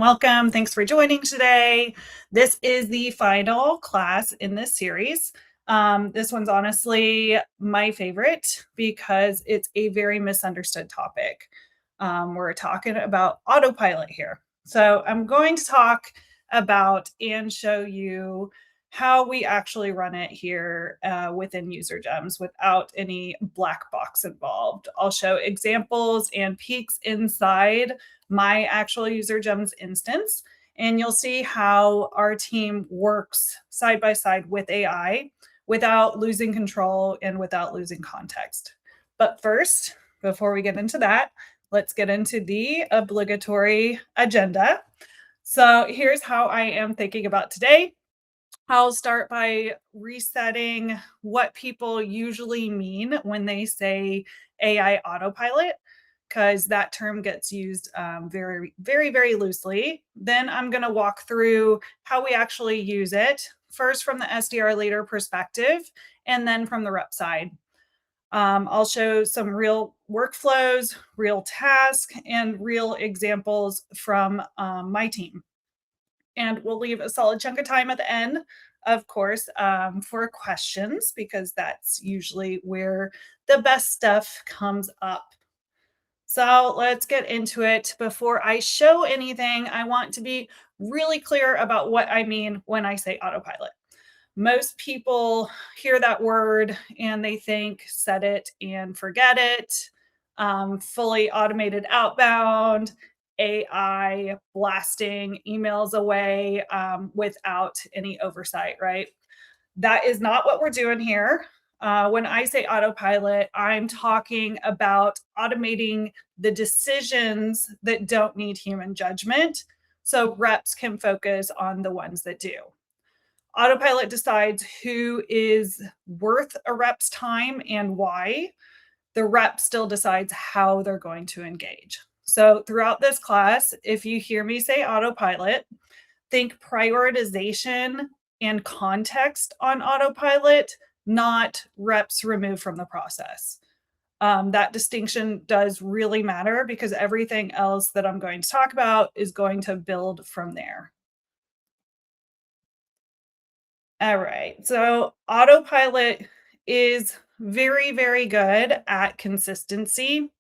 Welcome. Thanks for joining today. This is the final class in this series. This one's honestly my favorite because it's a very misunderstood topic. We're talking about autopilot here. So I'm going to talk about and show you how we actually run it here within UserGems without any black box involved. I'll show examples and peeks inside my actual UserGems instance, and you'll see how our team works side by side with AI without losing control and without losing context. But first, before we get into that, let's get into the obligatory agenda. So here's how I am thinking about today. I'll start by resetting what people usually mean when they say AI autopilot, because that term gets used very loosely. Then I'm going to walk through how we actually use it, first from the SDR leader perspective, and then from the rep side. I'll show some real workflows, real tasks, and real examples from my team. And we'll leave a solid chunk of time at the end, of course, for questions, because that's usually where the best stuff comes up. So let's get into it. Before I show anything, I want to be really clear about what I mean when I say autopilot. Most people hear that word and they think set it and forget it, fully automated outbound, AI blasting emails away without any oversight, right? That is not what we're doing here. When I say autopilot, I'm talking about automating the decisions that don't need human judgment so reps can focus on the ones that do. Autopilot decides who is worth a rep's time and why. The rep still decides how they're going to engage. So throughout this class, if you hear me say autopilot, think prioritization and context on autopilot, not reps removed from the process. That distinction does really matter because everything else that I'm going to talk about is going to build from there. All right, so autopilot is very good at consistency.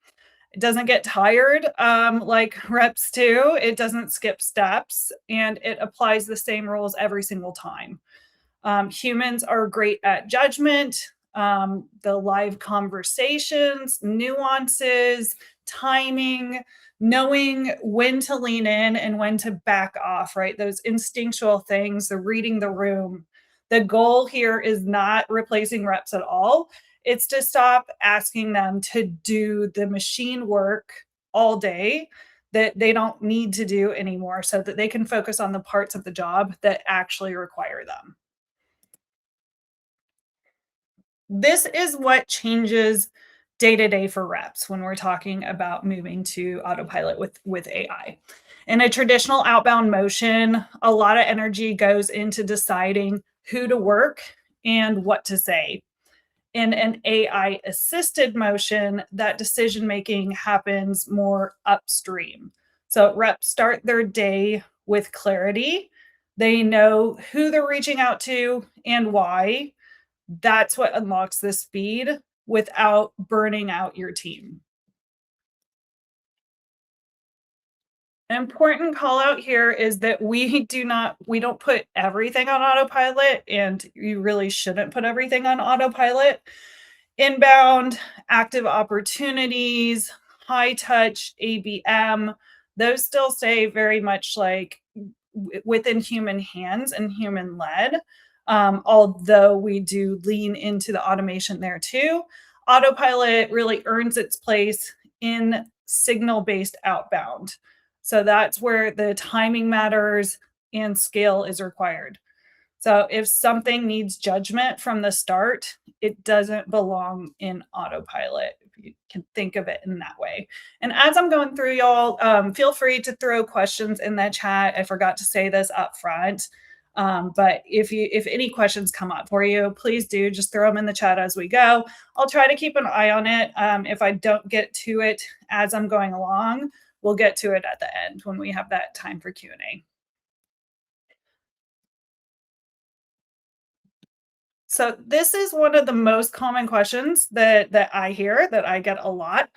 It doesn't get tired like reps do. It doesn't skip steps, and it applies the same rules every single time. Humans are great at judgment, the live conversations, nuances, timing, knowing when to lean in and when to back off, right? Those instinctual things, the reading the room. The goal here is not replacing reps at all. It's to stop asking them to do the machine work all day that they don't need to do anymore so that they can focus on the parts of the job that actually require them. This is what changes day to day for reps when we're talking about moving to autopilot with AI. In a traditional outbound motion, a lot of energy goes into deciding who to work and what to say. In an AI assisted motion, that decision making happens more upstream. So reps start their day with clarity. They know who they're reaching out to and why. That's what unlocks the speed without burning out your team. An important call out here is that we don't put everything on autopilot, and you really shouldn't put everything on autopilot. Inbound, active opportunities, high touch ABM, those still stay very much like within human hands and human led. Although we do lean into the automation there too. Autopilot really earns its place in signal based outbound. So that's where the timing matters and scale is required. So if something needs judgment from the start, it doesn't belong in autopilot. If you can think of it in that way. And as I'm going through, y'all, feel free to throw questions in the chat. I forgot to say this up front. But if any questions come up for you, please do just throw them in the chat as we go. I'll try to keep an eye on it. If I don't get to it as I'm going along, we'll get to it at the end when we have that time for Q&A. So this is one of the most common questions that I hear, that I get a lot.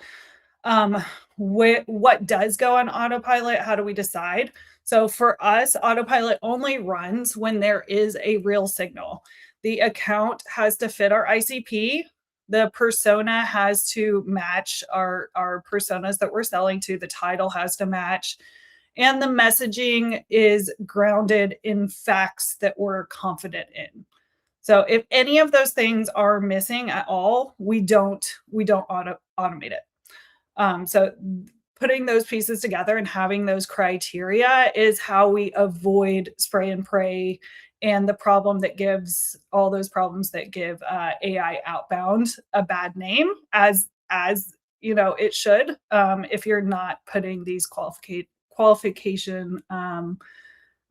Um, what does go on autopilot? How do we decide? So for us, autopilot only runs when there is a real signal. The account has to fit our ICP. The persona has to match our personas that we're selling to. The title has to match. And the messaging is grounded in facts that we're confident in. So if any of those things are missing at all, we don't automate it. So putting those pieces together and having those criteria is how we avoid spray and pray and the problem that gives all those problems that give AI outbound a bad name, as it should, if you're not putting these qualification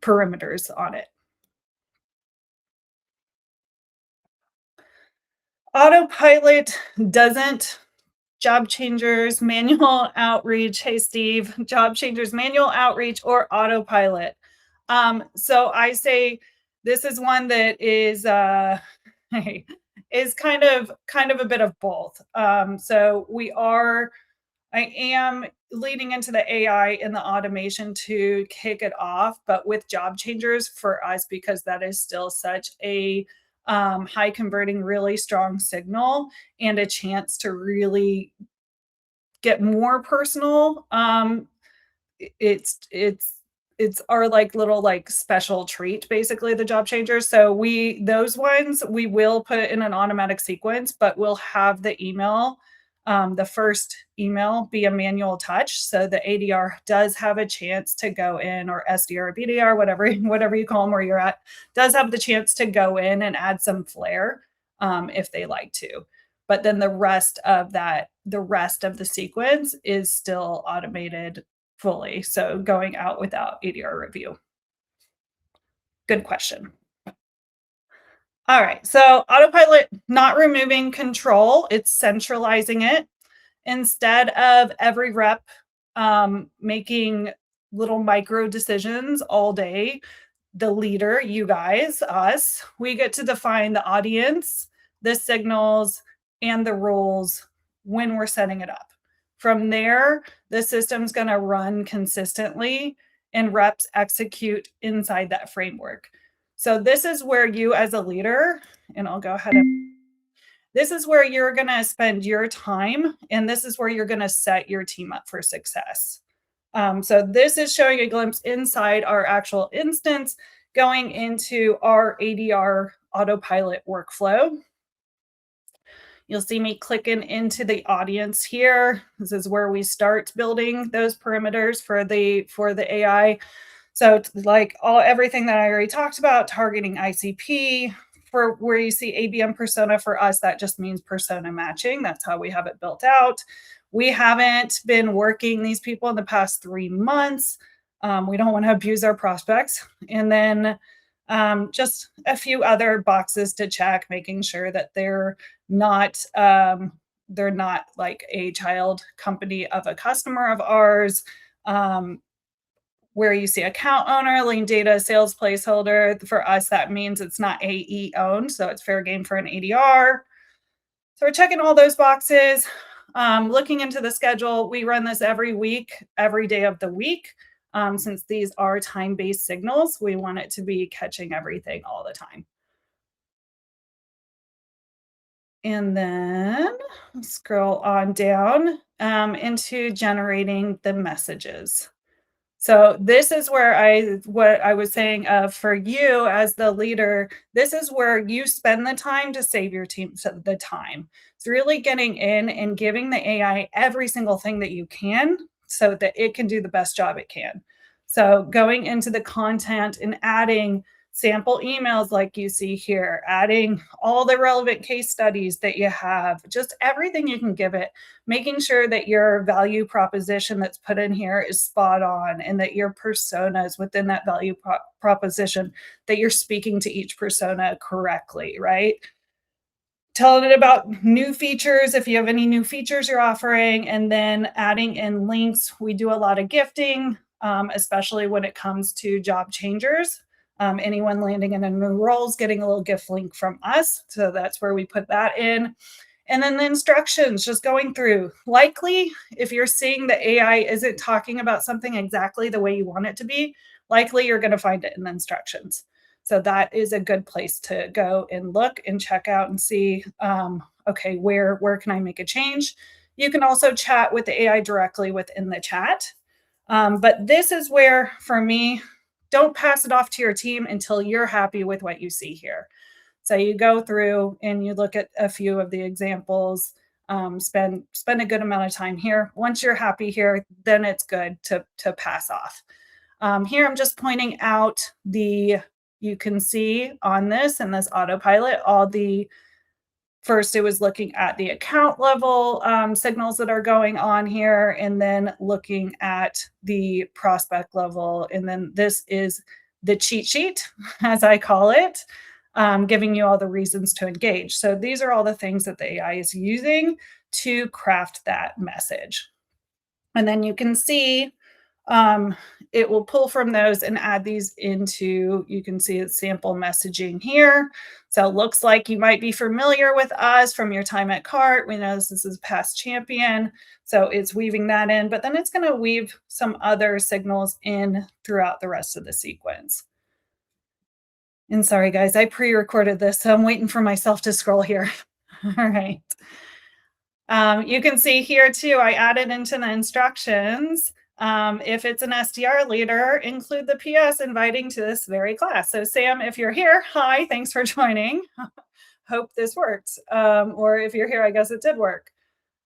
perimeters on it. Autopilot doesn't. Job changers, manual outreach. Hey, Steve, job changers, manual outreach, or autopilot. So I say this is one that is is kind of a bit of both. So I am leading into the AI and the automation to kick it off, but with job changers for us, because that is still such a high converting, really strong signal and a chance to really get more personal. It's our like little like special treat, basically, the job changers. So those ones we will put in an automatic sequence, but we'll have the email, the first email be a manual touch. So the ADR does have a chance to go in, or SDR or BDR, whatever you call them where you're at, does have the chance to go in and add some flair, if they like to. But then the rest of the sequence is still automated fully. So going out without ADR review. Good question. All right. So autopilot, not removing control, it's centralizing it. Instead of every rep making little micro decisions all day, the leader, you guys, us, we get to define the audience, the signals, and the rules when we're setting it up. From there, the system's going to run consistently and reps execute inside that framework. So this is where you as a leader, and I'll go ahead and this is where you're going to spend your time, and this is where you're going to set your team up for success. So this is showing a glimpse inside our actual instance, going into our ADR autopilot workflow. You'll see me clicking into the audience here. This is where we start building those perimeters for the AI. So it's like everything that I already talked about, targeting ICP. For where you see ABM persona, for us, that just means persona matching. That's how we have it built out. We haven't been working these people in the past 3 months. We don't want to abuse our prospects. And then just a few other boxes to check, making sure that they're not like a child company of a customer of ours. Where you see account owner, lean data, sales placeholder. For us, that means it's not AE owned, so it's fair game for an ADR. So we're checking all those boxes. Looking into the schedule, we run this every week, every day of the week. Since these are time-based signals, we want it to be catching everything all the time. And then scroll on down into generating the messages. So this is where what I was saying, for you as the leader, this is where you spend the time to save your team the time. It's really getting in and giving the AI every single thing that you can so that it can do the best job it can. So going into the content and adding sample emails like you see here, adding all the relevant case studies that you have, just everything you can give it, making sure that your value proposition that's put in here is spot on, and that your personas within that value proposition, that you're speaking to each persona correctly, right? telling it about new features, if you have any new features you're offering, and then adding in links. We do a lot of gifting, especially when it comes to job changers. Anyone landing in a new role is getting a little gift link from us. So that's where we put that in. And then the instructions, just going through. Likely, if you're seeing the AI isn't talking about something exactly the way you want it to be, likely you're going to find it in the instructions. So that is a good place to go and look and check out and see, okay, where can I make a change? You can also chat with the AI directly within the chat. But this is where, for me, don't pass it off to your team until you're happy with what you see here. So you go through and you look at a few of the examples, spend a good amount of time here. Once you're happy here, then it's good to pass off. Here I'm just pointing out you can see on this and this autopilot all the first it was looking at the account level signals that are going on here, and then looking at the prospect level, and then this is the cheat sheet as I call it, giving you all the reasons to engage. So these are all the things that the AI is using to craft that message. And then you can see um, it will pull from those and add these into, you can see it's sample messaging here. So it looks like you might be familiar with us from your time at CART. We know this is past champion. So it's weaving that in, but then it's going to weave some other signals in throughout the rest of the sequence. And sorry, guys, I pre-recorded this, so I'm waiting for myself to scroll here. All right. You can see here too, I added into the instructions, if it's an SDR leader, include the PS inviting to this very class. So Sam, if you're here, hi, thanks for joining. Hope this works. Or if you're here, I guess it did work.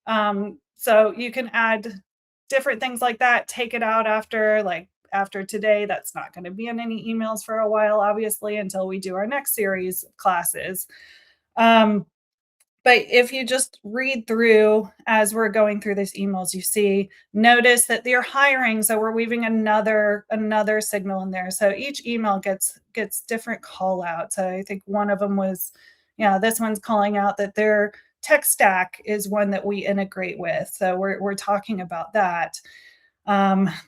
So you can add different things like that, take it out after today. That's not going to be in any emails for a while, obviously, until we do our next series of classes. But if you just read through as we're going through these emails, you see, notice that they're hiring. So we're weaving another signal in there. So each email gets different call outs. I think one of them was, this one's calling out that their tech stack is one that we integrate with. So we're talking about that.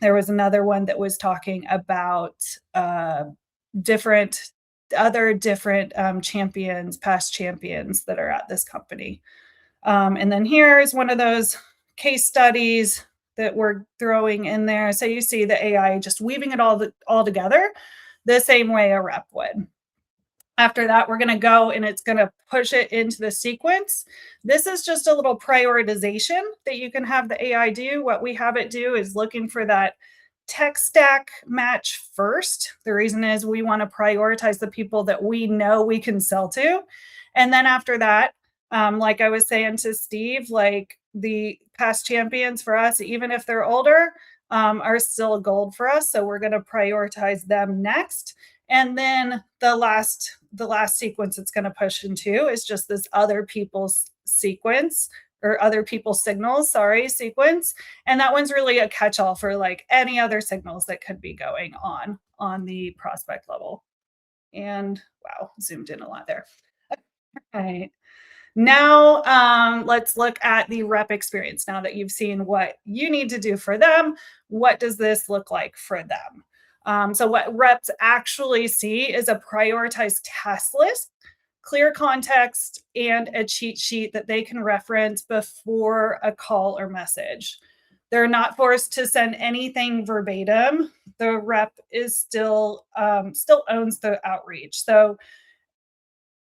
There was another one that was talking about different champions, past champions that are at this company. And then here is one of those case studies that we're throwing in there. So you see the AI just weaving it all together the same way a rep would. After that, we're going to go and it's going to push it into the sequence. This is just a little prioritization that you can have the AI do. What we have it do is looking for that tech stack match first. The reason is we want to prioritize the people that we know we can sell to. And then after that, like I was saying to Steve, like the past champions for us, even if they're older, are still gold for us. So we're going to prioritize them next. And then the last sequence it's going to push into is just this other people's sequence or other people's signals, sequence. And that one's really a catch-all for like any other signals that could be going on the prospect level. And wow, zoomed in a lot there. All right. Now, let's look at the rep experience. Now that you've seen what you need to do for them, what does this look like for them? So what reps actually see is a prioritized task list, clear context, and a cheat sheet that they can reference before a call or message. They're not forced to send anything verbatim. The rep is still owns the outreach. So,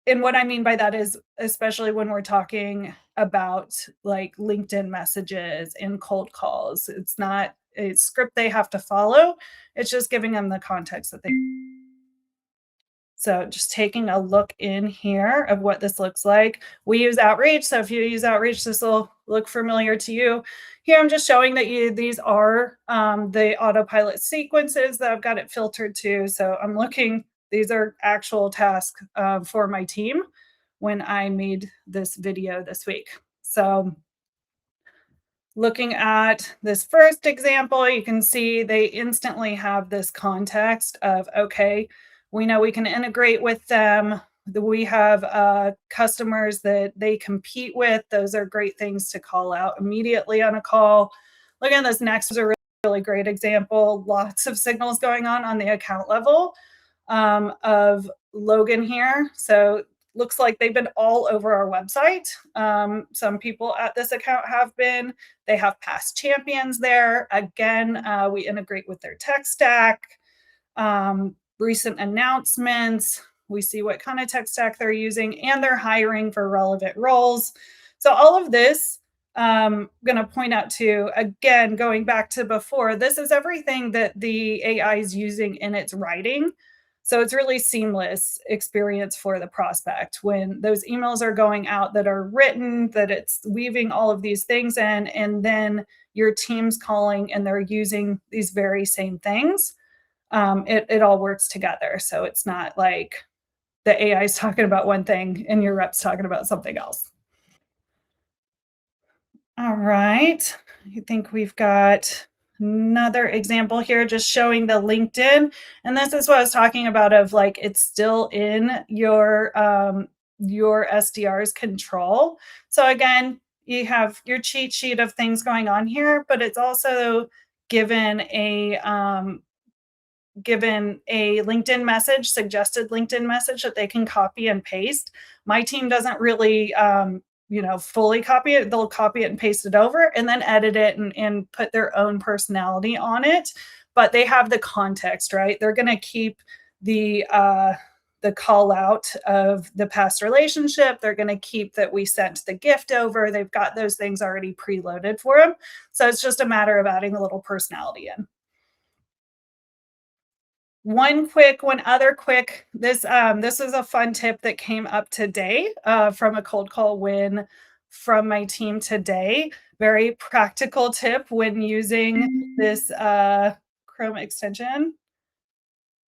and what I mean by that is, especially when we're talking about like LinkedIn messages and cold calls, it's not a script they have to follow. It's just giving them the context that they. So just taking a look in here of what this looks like. We use Outreach. So if you use Outreach, this will look familiar to you. Here, I'm just showing that these are the autopilot sequences that I've got it filtered to. So I'm looking, these are actual tasks for my team when I made this video this week. So looking at this first example, you can see they instantly have this context of, okay, we know we can integrate with them. We have customers that they compete with. Those are great things to call out immediately on a call. Look at this next is a really great example. Lots of signals going on the account level of Logan here. So looks like they've been all over our website. Some people at this account have been. They have past champions there. Again, we integrate with their tech stack, recent announcements. We see what kind of tech stack they're using, and they're hiring for relevant roles. So all of this, I'm going to point out to again, going back to before, this is everything that the AI is using in its writing. So it's really seamless experience for the prospect when those emails are going out that are written, that it's weaving all of these things in, and then your team's calling and they're using these very same things. It all works together. So it's not like the AI is talking about one thing and your rep's talking about something else. All right. I think we've got another example here just showing the LinkedIn. And this is what I was talking about of like it's still in your SDR's control. So again, you have your cheat sheet of things going on here, but it's also given a LinkedIn message, suggested LinkedIn message that they can copy and paste. My team doesn't really, fully copy it. They'll copy it and paste it over and then edit it and put their own personality on it. But they have the context, right? They're going to keep the call out of the past relationship. They're going to keep that we sent the gift over. They've got those things already preloaded for them. So it's just a matter of adding a little personality in. One other quick, this is a fun tip that came up today, from a cold call win from my team today. Very practical tip when using this, Chrome extension,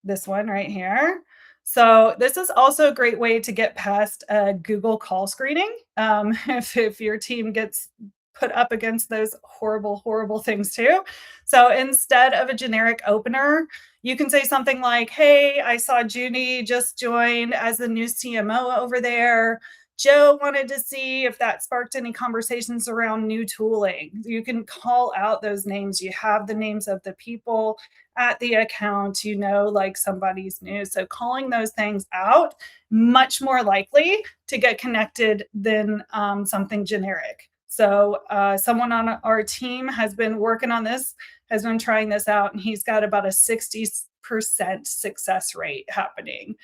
this one right here. So this is also a great way to get past, Google call screening, if your team gets put up against those horrible, horrible things too. So instead of a generic opener, you can say something like, "Hey, I saw Judy just joined as the new CMO over there. Joe wanted to see if that sparked any conversations around new tooling." You can call out those names. You have the names of the people at the account, like somebody's new. So calling those things out, much more likely to get connected than something generic. So someone on our team has been working on this, has been trying this out, and he's got about a 60% success rate happening,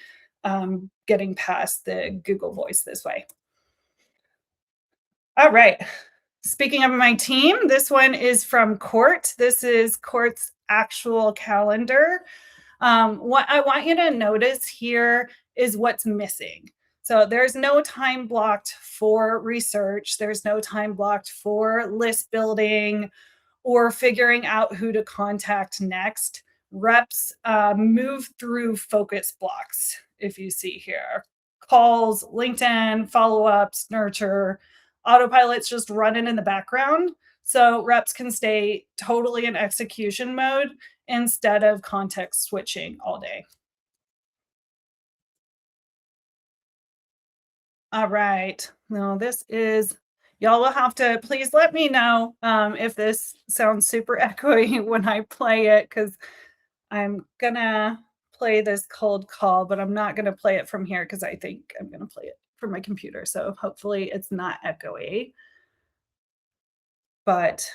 getting past the Google Voice this way. All right. Speaking of my team, this one is from Court. This is Court's actual calendar. What I want you to notice here is what's missing. So there's no time blocked for research. There's no time blocked for list building or figuring out who to contact next. Reps move through focus blocks, if you see here. Calls, LinkedIn, follow ups, nurture, autopilot's just running in the background. So reps can stay totally in execution mode instead of context switching all day. All right. No, this is, y'all will have to please let me know if this sounds super echoey when I play it because I'm gonna play this cold call, but I'm not gonna play it from here because I think I'm gonna play it from my computer. So hopefully it's not echoey. But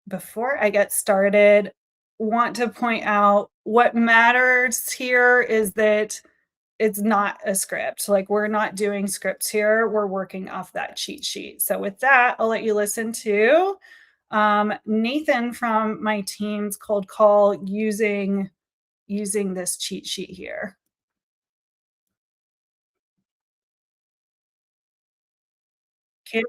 before I get started, want to point out what matters here is that it's not a script. Like we're not doing scripts here. We're working off that cheat sheet. So with that, I'll let you listen to Nathan from my team's cold call using this cheat sheet here. Okay.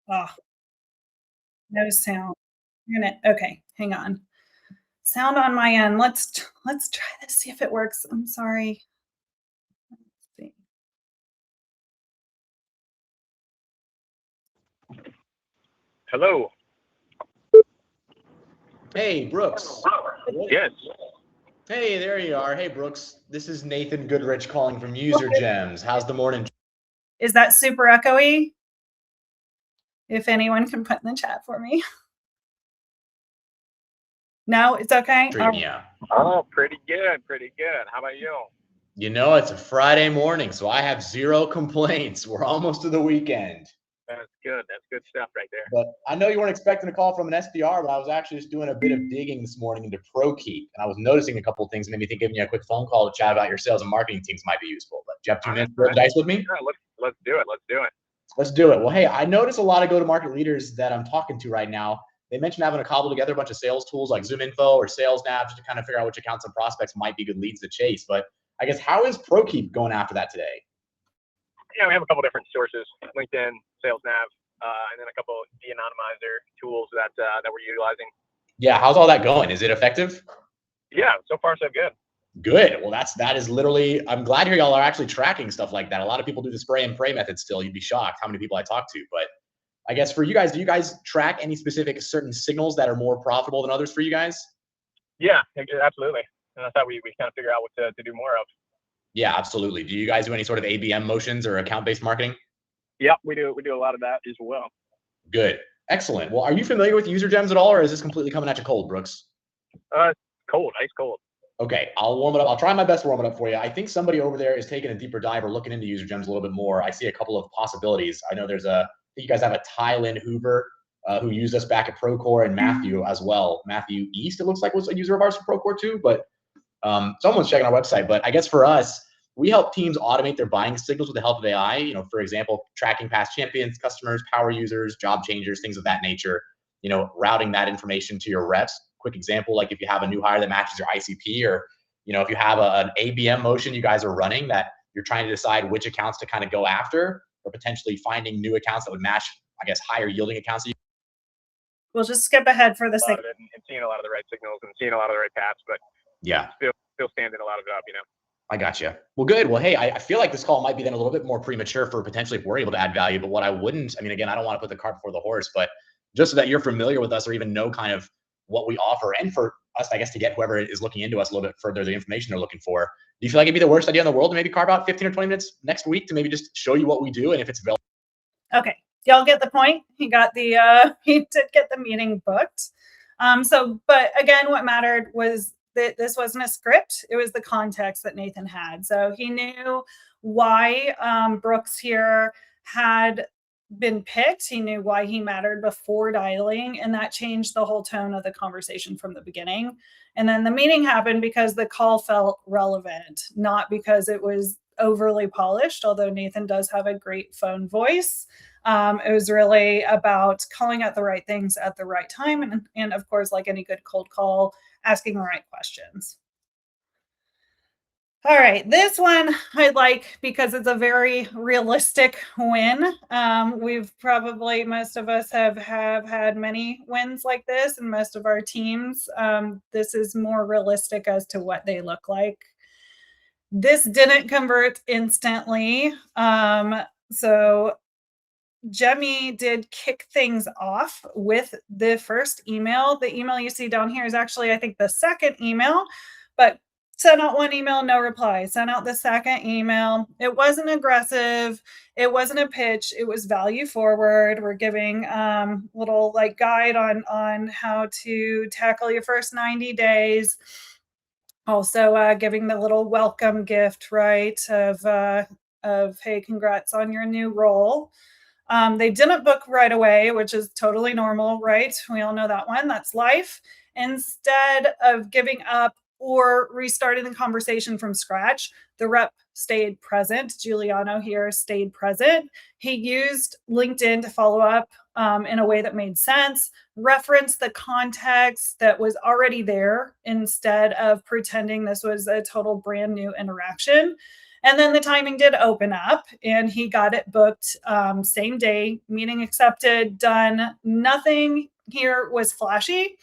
Oh, no sound. Okay, hang on. Sound on my end. Let's try this, see if it works. I'm sorry. Let's see. Hello. Hey, Brooks. Yes. Hey, there you are. Hey, Brooks. This is Nathan Goodrich calling from UserGems. How's the morning Is that super echoey? If anyone can put in the chat for me. No, it's okay. treating you? Oh, pretty good. Pretty good. How about you? You know, it's a Friday morning, so I have zero complaints. We're almost to the weekend. That's good. That's good stuff right there. But I know you weren't expecting a call from an SDR, but I was actually just doing a bit of digging this morning into ProKeep, and I was noticing a couple of things that made me think giving you a quick phone call to chat about your sales and marketing teams might be useful. But do you have 2 minutes to roll the dice with me? Yeah, let's do it. Let's do it. Let's do it. Well, hey, I notice a lot of go-to-market leaders that I'm talking to right now. They mentioned having to cobble together a bunch of sales tools like Zoom Info or Sales Nav just to kind of figure out which accounts and prospects might be good leads to chase. But I guess how is ProKeep going after that today? Yeah, we have a couple different sources: LinkedIn, Sales Nav, and then a couple de-anonymizer tools that we're utilizing. Yeah, how's all that going? Is it effective? Yeah, so far so good. Good. Well, that is literally. I'm glad to hear y'all are actually tracking stuff like that. A lot of people do the spray and pray method still. You'd be shocked how many people I talk to. But I guess for you guys, do you guys track any specific certain signals that are more profitable than others for you guys? Yeah, absolutely. And that's how we kind of figure out what to do more of. Yeah, absolutely. Do you guys do any sort of ABM motions or account-based marketing? Yeah, we do a lot of that as well. Good. Excellent. Well, are you familiar with UserGems at all, or is this completely coming at you cold, Brooks? Cold, ice cold. Okay, I'll warm it up. I'll try my best to warm it up for you. I think somebody over there is taking a deeper dive or looking into UserGems a little bit more. I see a couple of possibilities. I know I think you guys have a Tylin Hoover who used us back at Procore, and Matthew as well. Matthew East, it looks like, was a user of ours for Procore too, but someone's checking our website. But I guess for us, we help teams automate their buying signals with the help of AI. You know, for example, tracking past champions, customers, power users, job changers, things of that nature. You know, routing that information to your reps. Quick example, like if you have a new hire that matches your ICP, or if you have an ABM motion you guys are running that you're trying to decide which accounts to kind of go after, or potentially finding new accounts that would match, I guess, higher yielding accounts. We'll just skip ahead for the sake. And seeing a lot of the right signals and seeing a lot of the right paths, but yeah, still standing a lot of it up, I got you. Well, good. Well, hey, I feel like this call might be then a little bit more premature for potentially if we're able to add value. But what I wouldn't, I mean, again, I don't want to put the cart before the horse, but just so that you're familiar with us or even know kind of what we offer, and for us, I guess, to get whoever is looking into us a little bit further, the information they're looking for. Do you feel like it'd be the worst idea in the world to maybe carve out 15 or 20 minutes next week to maybe just show you what we do, and if it's available? Okay, y'all get the point. He got he did get the meeting booked. But again, what mattered was that this wasn't a script. It was the context that Nathan had. So he knew why Brooks here had been picked. He knew why he mattered before dialing, and that changed the whole tone of the conversation from the beginning. And then the meeting happened because the call felt relevant, not because it was overly polished, although Nathan does have a great phone voice. It was really about calling out the right things at the right time. And of course, like any good cold call, asking the right questions. All right, this one I like because it's a very realistic win. Most of us have had many wins like this, and most of our teams, this is more realistic as to what they look like. This didn't convert instantly. So Jemmy did kick things off with the first email. The email you see down here is actually, I think, the second email, but sent out one email, no reply. Sent out the second email. It wasn't aggressive. It wasn't a pitch. It was value forward. We're giving little like guide on how to tackle your first 90 days. Also giving the little welcome gift, right, of hey, congrats on your new role. They didn't book right away, which is totally normal, right? We all know that one. That's life. Instead of giving up or restarting the conversation from scratch, the rep stayed present. Giuliano here stayed present. He used LinkedIn to follow up in a way that made sense, referenced the context that was already there instead of pretending this was a total brand new interaction. And then the timing did open up and he got it booked same day, meeting accepted, done. Nothing here was flashy.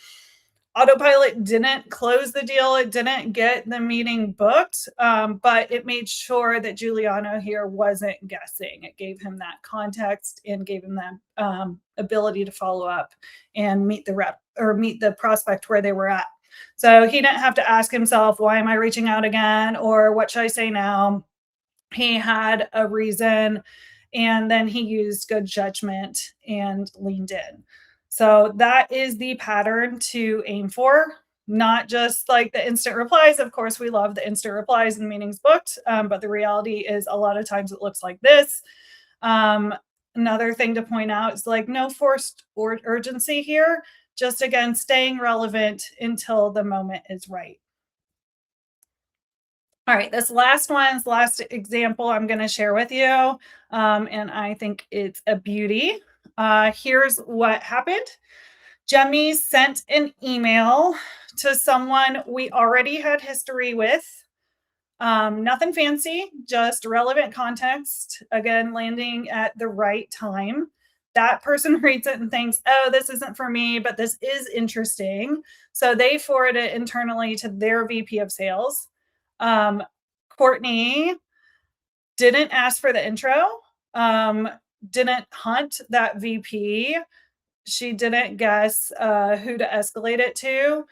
Autopilot didn't close the deal. It didn't get the meeting booked, but it made sure that Giuliano here wasn't guessing. It gave him that context and gave him that ability to follow up and meet the rep or meet the prospect where they were at. So he didn't have to ask himself, why am I reaching out again? Or what should I say now? He had a reason, and then he used good judgment and leaned in. So that is the pattern to aim for, not just like the instant replies. Of course, we love the instant replies and meetings booked, but the reality is a lot of times it looks like this. Another thing to point out is like no forced or urgency here, just again, staying relevant until the moment is right. All right, this last example I'm going to share with you, and I think it's a beauty. Here's what happened. Jemmy sent an email to someone we already had history with. Nothing fancy, just relevant context. Again, landing at the right time. That person reads it and thinks, oh, this isn't for me, but this is interesting. So they forward it internally to their VP of sales. Courtney didn't ask for the intro, didn't hunt that VP. She didn't guess who to escalate it to.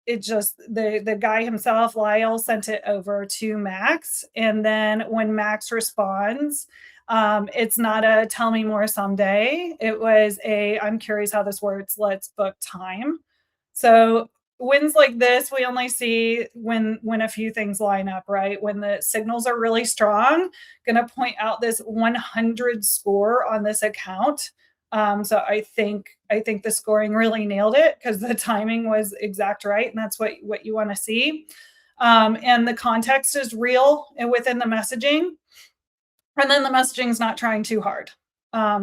It just the guy himself, Lyle, sent it over to Max. And then when Max responds, it's not a tell me more someday. It was a I'm curious how this works. Let's book time. So wins like this, we only see when a few things line up, right? When the signals are really strong, gonna point out this 100 score on this account. So I think the scoring really nailed it because the timing was exact right, and that's what you want to see. And the context is real and within the messaging, and then the messaging is not trying too hard.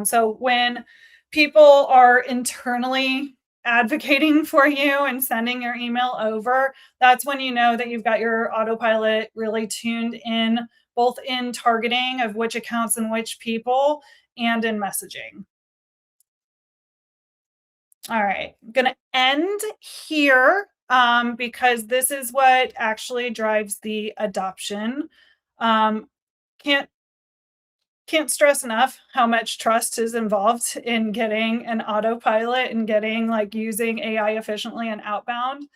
So when people are internally advocating for you and sending your email over, that's when you know that you've got your autopilot really tuned in, both in targeting of which accounts and which people, and in messaging. All right, I'm gonna end here because this is what actually drives the adoption. Um, can't can't stress enough how much trust is involved in getting an autopilot and getting like using AI efficiently and outbound.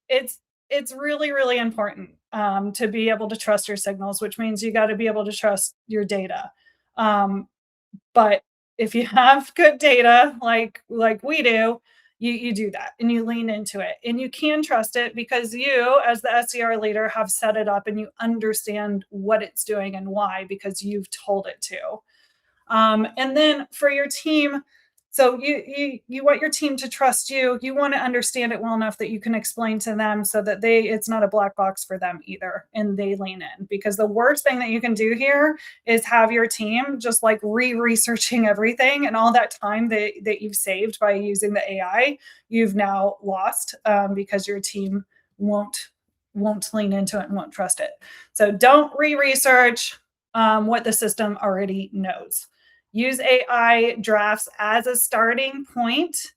It's it's really really important to be able to trust your signals, which means you got to be able to trust your data. Um, but if you have good data like we do, you do that and you lean into it and you can trust it because you as the SDR leader have set it up and you understand what it's doing and why because you've told it to. And then for your team, so you want your team to trust you. You want to understand it well enough that you can explain to them so that it's not a black box for them either, and they lean in. Because the worst thing that you can do here is have your team just like researching everything, and all that time that you've saved by using the AI, you've now lost because your team won't lean into it and won't trust it. So don't research what the system already knows. Use AI drafts as a starting point,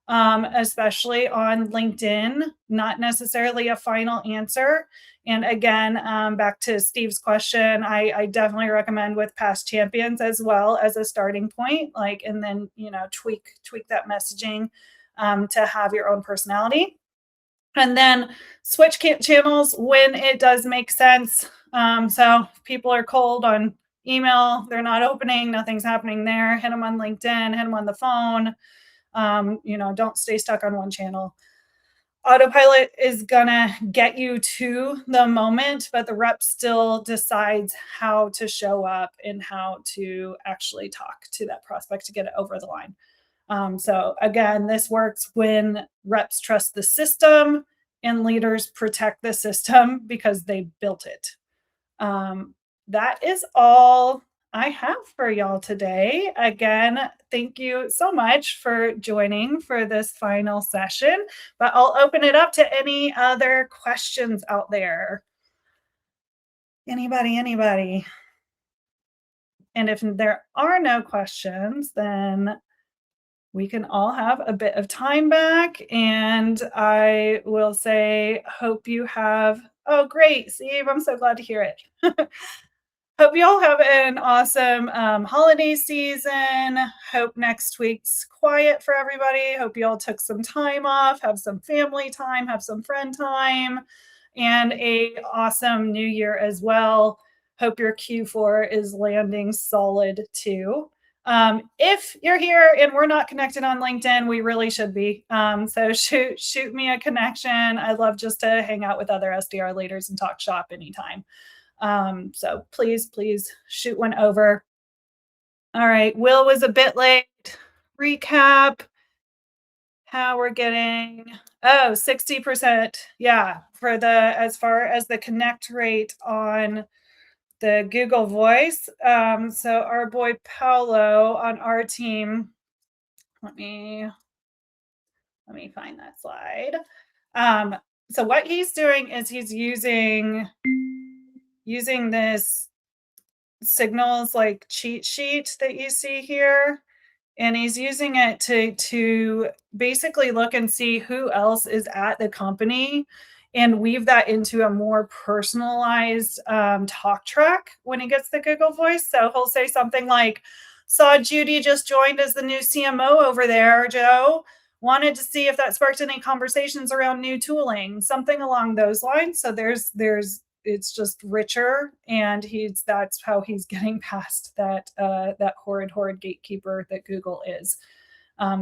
especially on LinkedIn, not necessarily a final answer. And again, back to Steve's question, I definitely recommend with past champions as well as a starting point, like, and then, tweak that messaging to have your own personality. And then switch channels when it does make sense. So if people are cold on email, they're not opening, nothing's happening there. Hit them on LinkedIn, hit them on the phone. Don't stay stuck on one channel. Autopilot is gonna get you to the moment, but the rep still decides how to show up and how to actually talk to that prospect to get it over the line. So again, this works when reps trust the system and leaders protect the system because they built it. That is all I have for y'all today. Again, thank you so much for joining for this final session, but I'll open it up to any other questions out there. Anybody? And if there are no questions, then we can all have a bit of time back. And I will say, hope you have, oh, great, Steve, I'm so glad to hear it. Hope you all have an awesome holiday season. Hope next week's quiet for everybody. Hope you all took some time off, have some family time, have some friend time, and a awesome new year as well. Hope your Q4 is landing solid too. If you're here and we're not connected on LinkedIn, we really should be. So shoot me a connection. I'd love just to hang out with other SDR leaders and talk shop anytime. So please shoot one over. All right, Will was a bit late. Recap how we're getting, 60%. Yeah, for the, as far as the connect rate on the Google Voice. So our boy Paolo on our team, let me find that slide. So what he's doing is he's using this signals like cheat sheet that you see here, and he's using it to basically look and see who else is at the company and weave that into a more personalized talk track when he gets the Google Voice. So he'll say something like, saw Judy just joined as the new CMO over there, Joe. Wanted to see if that sparked any conversations around new tooling, something along those lines. So there's it's just richer, and that's how he's getting past that that horrid gatekeeper that Google is.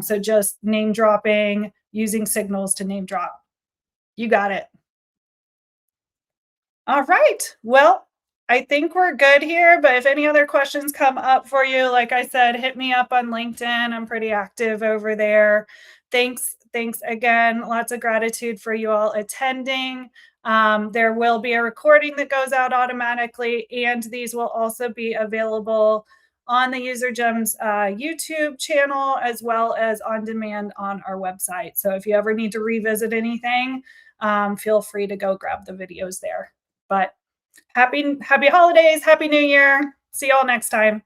So just name dropping, using signals to name drop. You got it. All right. Well, I think we're good here, but if any other questions come up for you, like I said, hit me up on LinkedIn. I'm pretty active over there. Thanks again. Lots of gratitude for you all attending. There will be a recording that goes out automatically, and these will also be available on the UserGems YouTube channel, as well as on demand on our website. So if you ever need to revisit anything, feel free to go grab the videos there. But happy holidays, happy new year. See y'all next time.